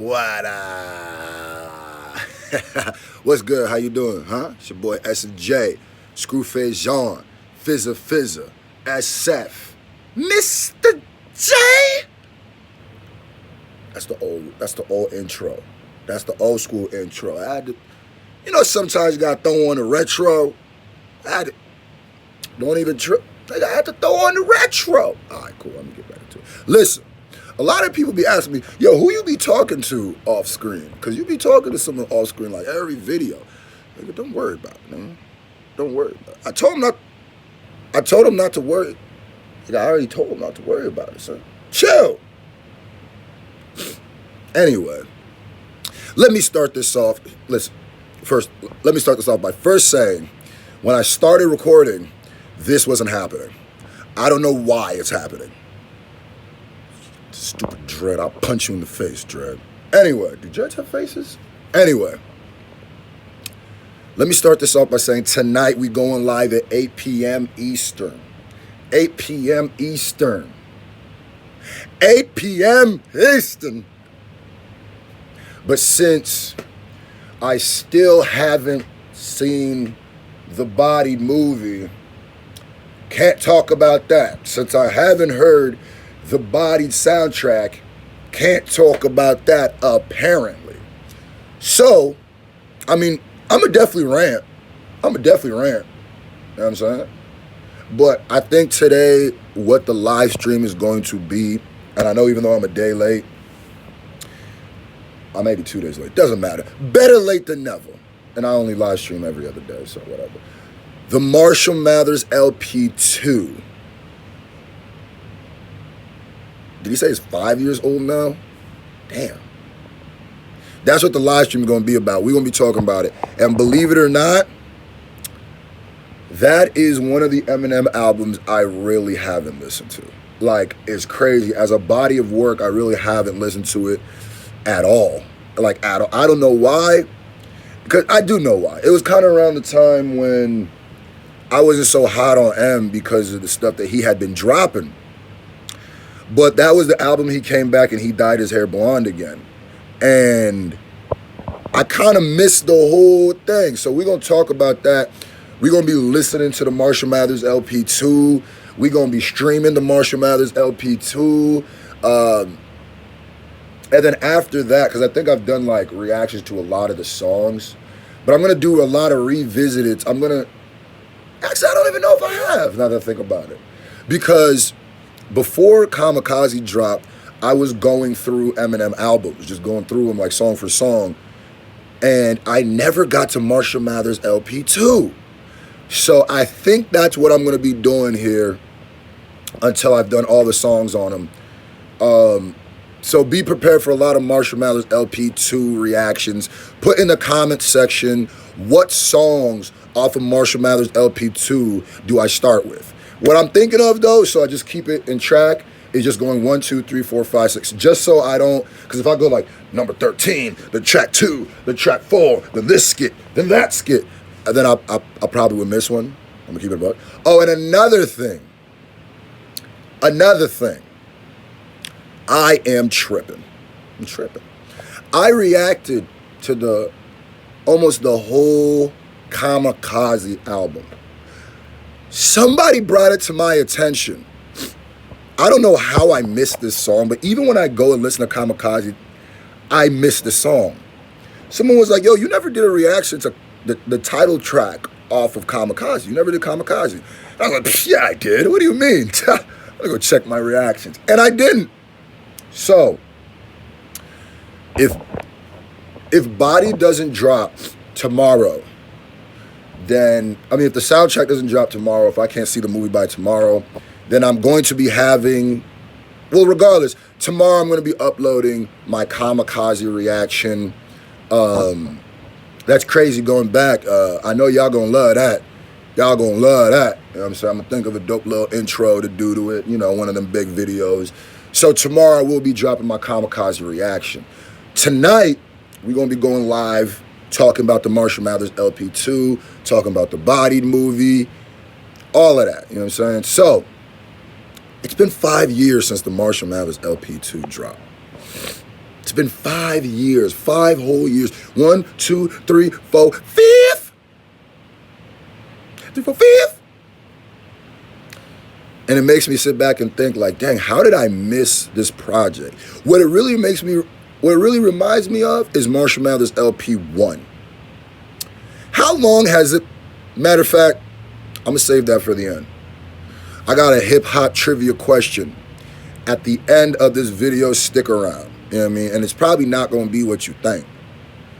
What up? What's good? How you doing, huh? It's your boy S&J, Scru Jean, Fizza, SF, Mr. J. That's the old intro. That's the old school intro. I had to, sometimes you gotta throw on the retro. Don't even trip. I had to throw on the retro. All right, cool. Let me get back into it. Listen. A lot of people be asking me, yo, who you be talking to off screen? Because you be talking to someone off screen like every video. Like, don't worry about it, man. Don't worry about it. I told him not to worry. Like, I already told him not to worry about it, son. Chill. Anyway, let me start this off. Listen, let me start this off by first saying, when I started recording, this wasn't happening. I don't know why it's happening. Stupid Dread, I'll punch you in the face, Dread. Anyway, do Dreads have faces? Anyway, let me start this off by saying tonight we going live at 8 p.m. Eastern. 8 p.m. Eastern. 8 p.m. Eastern. But since I still haven't seen the Body movie, can't talk about that. Since I haven't heard the Bodied soundtrack, can't talk about that apparently. So, I'm going to definitely rant. You know what I'm saying? But I think today what the live stream is going to be, and I know even though I'm a day late, I may be 2 days late, doesn't matter. Better late than never. And I only live stream every other day, so whatever. The Marshall Mathers LP2. Did he say it's 5 years old now? Damn. That's what the live stream is going to be about. We're going to be talking about it. And believe it or not, that is one of the Eminem albums I really haven't listened to. Like, it's crazy. As a body of work, I really haven't listened to it at all. Like, at all. I don't know why. Because I do know why. It was kind of around the time when I wasn't so hot on M because of the stuff that he had been dropping. But that was the album he came back and he dyed his hair blonde again. And I kind of missed the whole thing. So we're going to talk about that. We're going to be listening to the Marshall Mathers LP2. We're going to be streaming the Marshall Mathers LP2. And then after that, because I think I've done like reactions to a lot of the songs. But I'm going to do a lot of revisits. Actually, I don't even know if I have, now that I think about it. Because before Kamikaze dropped, I was going through Eminem albums, just going through them like song for song. And I never got to Marshall Mathers LP2. So I think that's what I'm going to be doing here until I've done all the songs on them. So be prepared for a lot of Marshall Mathers LP2 reactions. Put in the comment section what songs off of Marshall Mathers LP2 do I start with. What I'm thinking of, though, so I just keep it in track, is just going 1, 2, 3, 4, 5, 6. Just so I don't, because if I go like number 13, then track 2, then track 4, then this skit, then that skit, and then I probably would miss one. I'm going to keep it about. Oh, and another thing. I am tripping. I'm tripping. I reacted to almost the whole Kamikaze album. Somebody brought it to my attention. I don't know how I missed this song, but even when I go and listen to Kamikaze, I miss the song. Someone was like, yo, you never did a reaction to the title track off of Kamikaze. You never did Kamikaze. And I was like, yeah, I did. What do you mean? I'm going to go check my reactions. And I didn't. So, if Body doesn't drop tomorrow, then, if the soundtrack doesn't drop tomorrow, if I can't see the movie by tomorrow, then I'm going to be having, well, regardless, tomorrow I'm going to be uploading my Kamikaze reaction. That's crazy going back. I know y'all going to love that. Y'all going to love that. You know what I'm saying? I'm going to think of a dope little intro to do to it, one of them big videos. So tomorrow I will be dropping my Kamikaze reaction. Tonight, we're going to be going live, talking about the Marshall Mathers LP2, talking about the Bodied movie, all of that, you know what I'm saying? So, it's been 5 years since the Marshall Mathers LP2 dropped. It's been 5 years, 5 whole years. 1, 2, 3, 4, 5th. 3, 4, 5th. And it makes me sit back and think like, dang, how did I miss this project? What it really reminds me of is Marshall Mathers LP 1. How long has it? Matter of fact, I'm gonna save that for the end. I got a hip hop trivia question at the end of this video. Stick around. You know what I mean? And it's probably not gonna be what you think.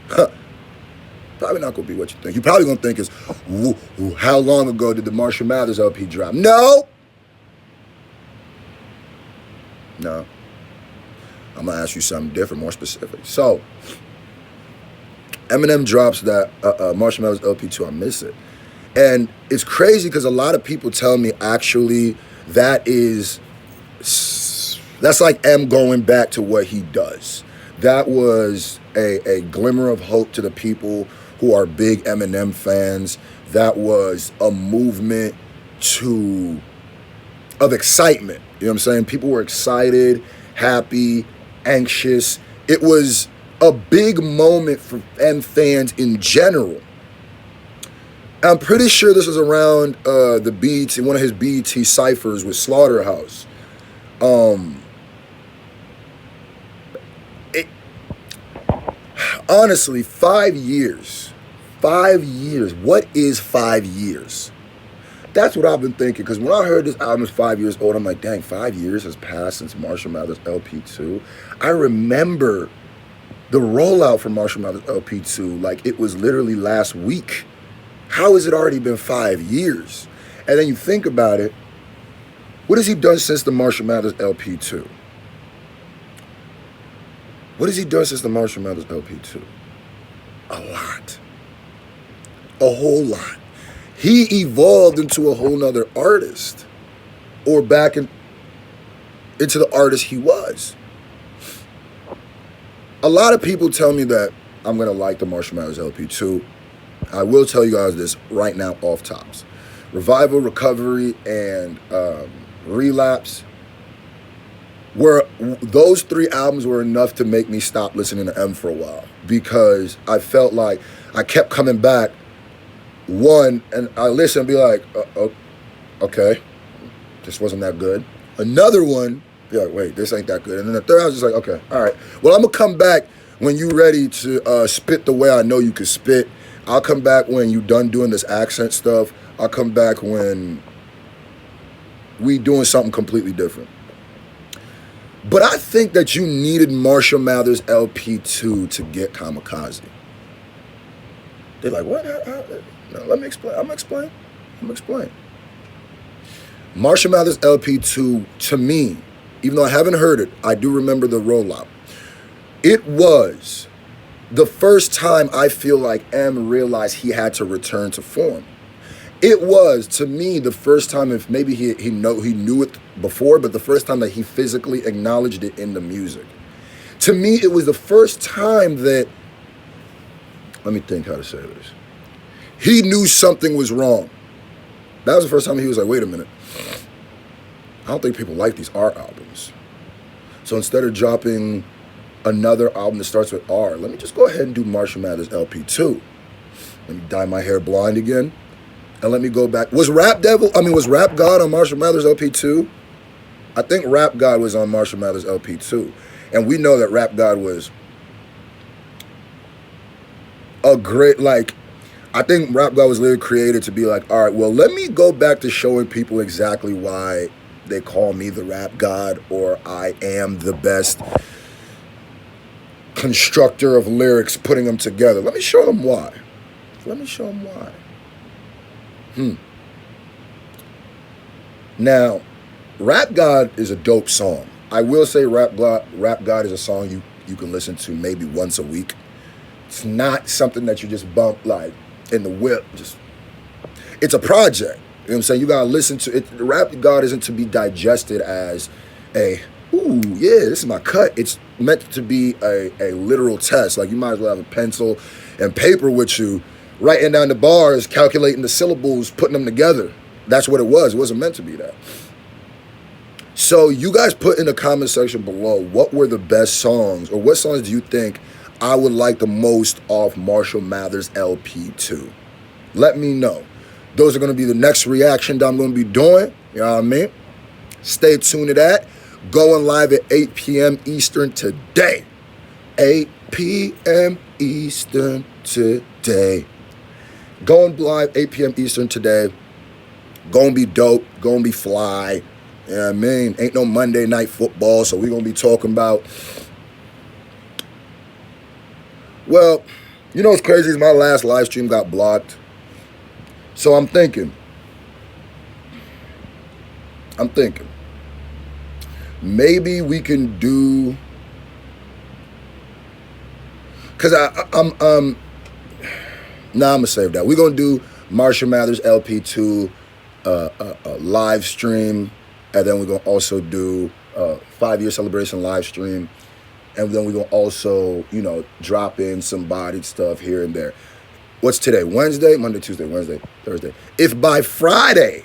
Probably not gonna be what you think. You're probably gonna think is, how long ago did the Marshall Mathers LP drop? No. I'm gonna ask you something different, more specific. So, Eminem drops that Marshall Mathers LP 2. I miss it. And it's crazy because a lot of people tell me actually that's like M going back to what he does. That was a glimmer of hope to the people who are big Eminem fans. That was a movement of excitement. You know what I'm saying? People were excited, happy, anxious. It was a big moment for M fans in general. I'm pretty sure this was around the BET, one of his BET ciphers with Slaughterhouse. Honestly, 5 years. 5 years. What is 5 years? That's what I've been thinking, because when I heard this album is 5 years old, I'm like, dang, 5 years has passed since Marshall Mathers LP 2. I remember the rollout for Marshall Mathers LP 2 like it was literally last week. How has it already been 5 years? And then you think about it, what has he done since the Marshall Mathers LP 2? What has he done since the Marshall Mathers LP 2? A lot. A whole lot. He evolved into a whole nother artist, or back into the artist he was. A lot of people tell me that I'm going to like the Marshall Mathers LP 2. I will tell you guys this right now off tops. Revival, Recovery, and Relapse those 3 albums were enough to make me stop listening to M for a while, because I felt like I kept coming back. One, and I listen and be like, okay, this wasn't that good. Another one, be like, wait, this ain't that good. And then the third, I was just like, okay, all right. Well, I'm gonna come back when you ready to spit the way I know you can spit. I'll come back when you done doing this accent stuff. I'll come back when we doing something completely different. But I think that you needed Marshall Mathers LP 2 to get Kamikaze. They're like, what? No, let me explain. I'm gonna explain. Marshall Mathers LP 2, to me, even though I haven't heard it, I do remember the rollout. It was the first time I feel like M realized he had to return to form. It was, to me, the first time, if maybe he knew it before, but the first time that he physically acknowledged it in the music. To me, it was the first time that, let me think how to say this. He knew something was wrong. That was the first time he was like, wait a minute. I don't think people like these R albums. So instead of dropping another album that starts with R, let me just go ahead and do Marshall Mathers LP 2. Let me dye my hair blonde again. And let me go back. Was Rap God on Marshall Mathers LP 2? I think Rap God was on Marshall Mathers LP 2. And we know that Rap God was a great, I think Rap God was literally created to be like, all right, well, let me go back to showing people exactly why they call me the Rap God, or I am the best constructor of lyrics, putting them together. Let me show them why. Now, Rap God is a dope song. I will say Rap God is a song you can listen to maybe once a week. It's not something that you just bump like in the whip. It's a project. You know what I'm saying? You gotta listen to it. Rap God isn't to be digested as ooh, yeah, this is my cut. It's meant to be a literal test. Like, you might as well have a pencil and paper with you, writing down the bars, calculating the syllables, putting them together. That's what it was. It wasn't meant to be that. So you guys put in the comment section below, what were the best songs, or what songs do you think I would like the most off Marshall Mathers LP2? Let me know. Those are going to be the next reaction that I'm going to be doing. You know what I mean? Stay tuned to that. Going live at 8 p.m. Eastern today. 8 p.m. Eastern today. Going live 8 p.m. Eastern today. Gonna be dope. Gonna be fly. You know what I mean? Ain't no Monday Night Football, so we're gonna be talking about... Well, you know what's crazy is my last live stream got blocked. So I'm thinking, maybe we can do, cause I'm gonna save that. We're gonna do Marshall Mathers LP2 live stream, and then we're gonna also do 5-year celebration live stream, and then we're gonna also, you know, drop in some bodied stuff here and there. What's today? Wednesday? Monday, Tuesday, Wednesday, Thursday. If by Friday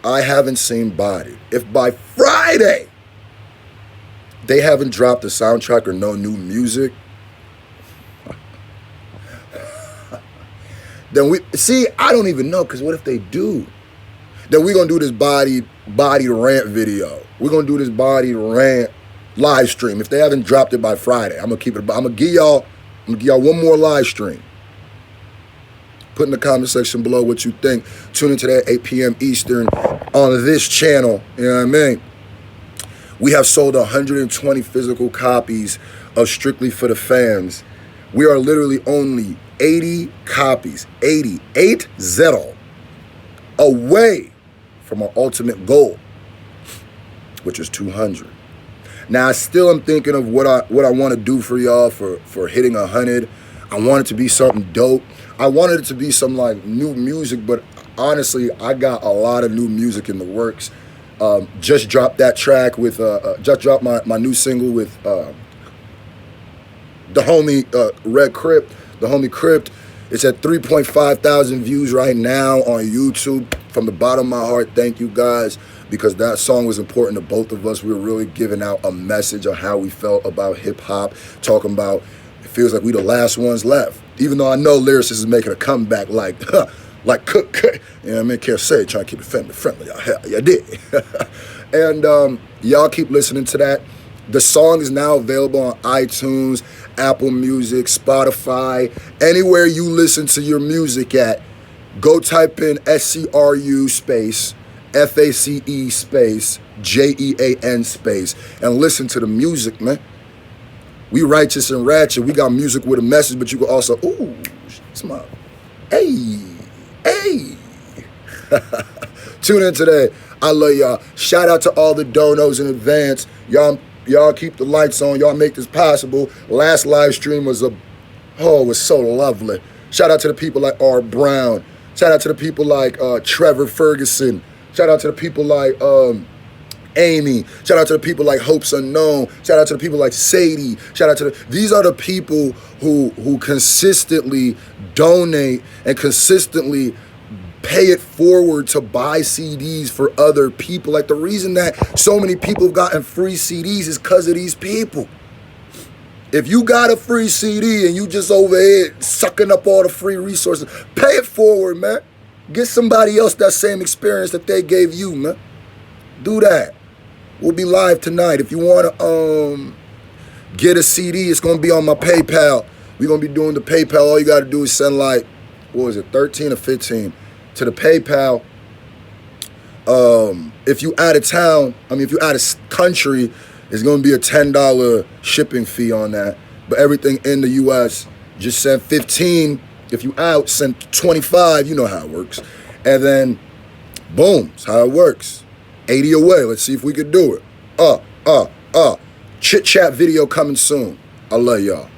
I haven't seen Body, if by Friday they haven't dropped a soundtrack or no new music, then I don't even know, because what if they do? Then we're going to do this body rant video. We're going to do this body rant live stream. If they haven't dropped it by Friday, I'm going to keep it. I'm going to give y'all one more live stream. Put in the comment section below what you think. Tune into that 8 p.m. Eastern on this channel. You know what I mean? We have sold 120 physical copies of Strictly for the Fans. We are literally only 80 copies, 80 away from our ultimate goal, which is 200. Now, I still am thinking of what I want to do for y'all for hitting 100. I want it to be something dope. I wanted it to be some like new music, but honestly, I got a lot of new music in the works. Just dropped that track with, just dropped my new single with the homie Red Crypt, the homie Crypt. It's at 3.5 thousand views right now on YouTube. From the bottom of my heart, thank you guys, because that song was important to both of us. We were really giving out a message of how we felt about hip hop, talking about it feels like we the last ones left. Even though I know lyricists is making a comeback like Cook, you know what I mean? Can't say, trying to keep it family friendly. I did. And y'all keep listening to that. The song is now available on iTunes, Apple Music, Spotify, anywhere you listen to your music at. Go type in SCRU space, FACE space, JEAN space, and listen to the music, man. We righteous and ratchet. We got music with a message, but you can also, ooh, smile. Hey. Tune in today. I love y'all. Shout out to all the donos in advance. Y'all keep the lights on. Y'all make this possible. Last live stream was it was so lovely. Shout out to the people like Art Brown. Shout out to the people like Trevor Ferguson. Shout out to the people like Amy. Shout out to the people like Hopes Unknown. Shout out to the people like Shady. Shout out to these are the people who consistently donate and consistently pay it forward to buy CDs for other people. Like, the reason that so many people have gotten free CDs is because of these people. If you got a free CD and you just over here sucking up all the free resources, pay it forward, man. Get somebody else that same experience that they gave you, man. Do that. We'll be live tonight. If you want to get a CD, it's going to be on my PayPal. We're going to be doing the PayPal. All you got to do is send like, 13 or 15 to the PayPal. If you out of town, if you out of country, it's going to be a $10 shipping fee on that. But everything in the U.S., just send 15. If you out, send 25. You know how it works. And then, boom, that's how it works. 80 away. Let's see if we could do it. Chit-chat video coming soon. I love y'all.